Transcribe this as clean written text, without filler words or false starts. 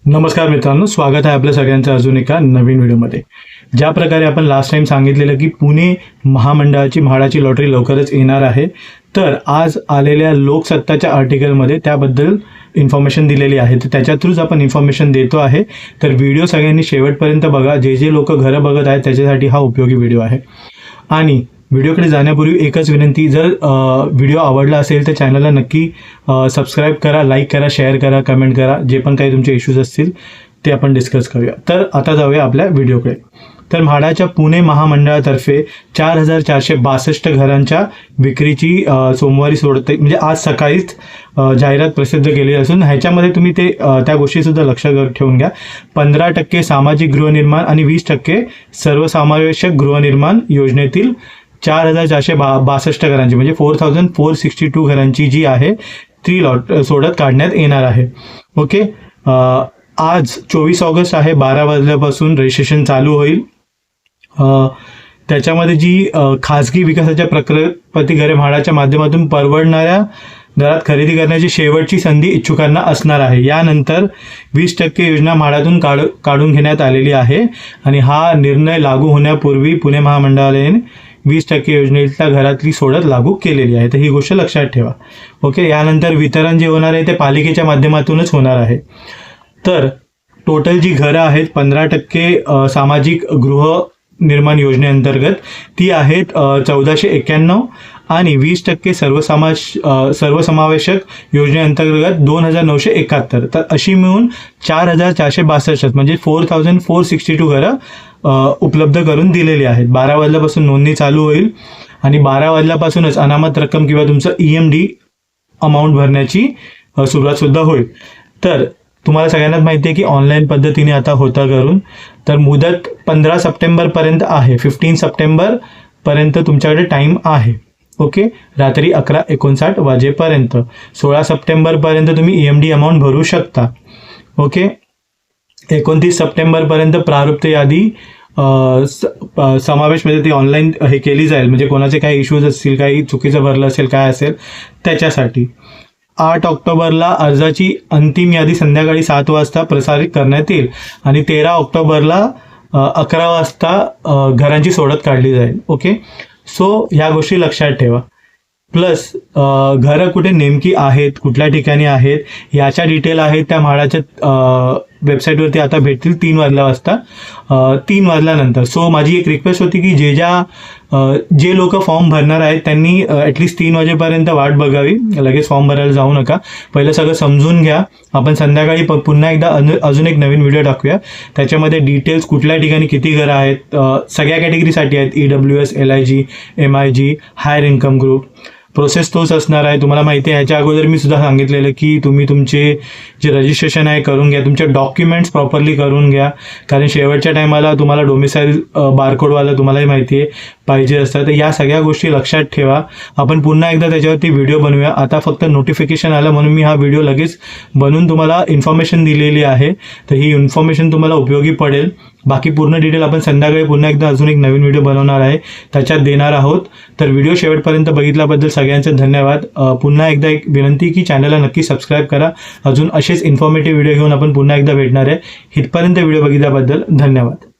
नमस्कार मित्रांनो, स्वागत आहे आपल्या सगळ्यांचं अजून एका नवीन व्हिडिओमध्ये। ज्या प्रकारे आपण लास्ट टाइम सांगितलेलं की पुणे महामंडळाची म्हाडाची लॉटरी लवकरच येणार आहे, तर आज आलेल्या लोकसत्ताच्या आर्टिकलमध्ये त्याबद्दल इन्फॉर्मेशन दिलेली आहे। तर त्याच्या थ्रूच आपण इन्फॉर्मेशन देतो आहे। तर व्हिडिओ सगळ्यांनी शेवटपर्यंत बघा। जे लोक घरं बघत आहेत त्याच्यासाठी हा उपयोगी व्हिडिओ आहे। आणि व्हिडिओकडे जाण्यापूर्वी एकच विनंती, जर व्हिडिओ आवडला असेल तर चॅनलला नक्की सबस्क्राईब करा, लाईक करा, शेअर करा, कमेंट करा। जे पण काही तुमचे इश्यूज असतील ते आपण डिस्कस करूया। तर आता जाऊया आपल्या व्हिडिओकडे। तर म्हाडाच्या पुणे महामंडळातर्फे 4462 घरांच्या विक्रीची सोमवारी म्हणजे आज सकाळीच जाहिरात प्रसिद्ध केली असून ह्याच्यामध्ये तुम्ही त्या गोष्टीसुद्धा लक्षात ठेवून घ्या। 15% सामाजिक गृहनिर्माण आणि 20% सर्वसमावेशक गृहनिर्माण योजनेतील 4462 घरांची म्हणजे 4462 घरांची जी आहे ती सोडत काढण्यात येणार आहे। ओके, आज 24 ऑगस्ट आहे, 12 वाजल्यापासून रजिस्ट्रेशन चालू होईल। त्याच्यामध्ये जी खाजगी विकासाच्या प्रकल्पती घरे म्हाडाच्या माध्यमातून परवडणाऱ्या दरात खरेदी करण्याची शेवटची संधी इच्छुकांना असणार आहे। यानंतर 20% योजना म्हाडातून काढून घेण्यात आलेली आहे आणि हा निर्णय लागू होण्यापूर्वी पुणे महामंडळाने 20% योजनेच्या घरातली सोडत लागू केलेली आहे। तर ही गोष्ट लक्षात ठेवा। ओके, यानंतर वितरण जे होणार आहे ते पालिकेच्या माध्यमातूनच होणार आहे। तर टोटल जी घरं आहेत 15% सामाजिक गृहनिर्माण योजनेअंतर्गत ती आहेत 1491 आणि 20% सर्वसमावेशक योजनेअंतर्गत 2971। तर अशी मिळून 4462 म्हणजे 4462 घरं उपलब्ध करून दिलेली आहेत। 12 वाजल्यापासून नोंदणी चालू होईल आणि 12 वाजल्यापासूनच अनामत रक्कम किंवा तुमचं EMD अमाऊंट भरण्याची सुरुवात सुद्धा होईल। तर तुम्हाला सगळ्यांनाच माहिती आहे की ऑनलाईन पद्धतीने आता होता करून। तर मुदत 15 सप्टेंबरपर्यंत आहे, 15 सप्टेंबरपर्यंत तुमच्याकडे टाईम आहे। ओके, रात्री 11:59 वाजेपर्यंत। 16 सप्टेंबरपर्यंत तुम्ही EMD अमाऊंट भरू शकता। ओके, 29 सप्टेंबरपर्यंत प्रारूप यादी समावेशमध्ये ती ऑनलाईन हे केली जाईल, म्हणजे कोणाचे काही इश्यूज असतील, काही चुकीचं भरलं असेल, काय असेल त्याच्यासाठी। 8 ऑक्टोबरला अर्जाची अंतिम यादी संध्याकाळी 7 वाजता प्रसारित करण्यात येईल आणि 13 ऑक्टोबरला 11 वाजता घरांची सोडत काढली जाईल। ओके, सो ह्या गोष्टी लक्षात ठेवा। प्लस घरं कुठे नेमकी आहेत, कुठल्या ठिकाणी आहेत याच्या डिटेल आहेत त्या म्हाडाच्या वेबसाईटवरती आता भेटतील 3 वाजल्यानंतर। सो माझी एक रिक्वेस्ट होती की जे लोक फॉर्म भरणार आहेत त्यांनी ॲटलिस्ट 3 वाजेपर्यंत वाट बघावी, लगेच फॉर्म भरायला जाऊ नका। पहिलं सगळं समजून घ्या। आपण संध्याकाळी पुन्हा एकदा अजून एक नवीन व्हिडिओ टाकूया, त्याच्यामध्ये डिटेल्स कुठल्या ठिकाणी किती घरं आहेत, सगळ्या कॅटेगरीसाठी आहेत, EWS, LIG, MIG, higher income group. Process तोच असणार आहे, तुम्हाला माहिती आहे। ह्याच्या अगोदर मी सुद्धा सांगितलेलं की तुम्ही तुमचे जे रजिस्ट्रेशन आहे करून घ्या, तुमचे डॉक्युमेंट्स प्रॉपरली करून घ्या, कारण शेवटच्या टायमाला तुम्हाला डोमिसाईल बारकोडवाला तुम्हालाही माहिती आहे पाहिजे असतं। तर या सगळ्या गोष्टी लक्षात ठेवा। आपण पुन्हा एकदा त्याच्यावरती व्हिडिओ बनवूया। आता फक्त नोटिफिकेशन आलं म्हणून मी हा व्हिडिओ लगेच बनवून तुम्हाला इन्फॉर्मेशन दिलेली आहे, तर ही इन्फॉर्मेशन तुम्हाला उपयोगी पडेल। बाकी पूर्ण डिटेल आपण संध्याकाळी पुन्हा एकदा अजून एक नवीन व्हिडिओ बनवणार आहे, त्याच्यात देणार आहोत। तर व्हिडिओ शेवटपर्यंत बघितल्याबद्दल सगळ्यांचे धन्यवाद। पुन्हा एकदा एक विनंती की चॅनलला नक्की सबस्क्राईब करा। अजून असेच इन्फॉर्मेटिव्ह व्हिडिओ घेऊन आपण पुन्हा एकदा भेटणार आहे। इथपर्यंत व्हिडिओ बघितल्याबद्दल धन्यवाद।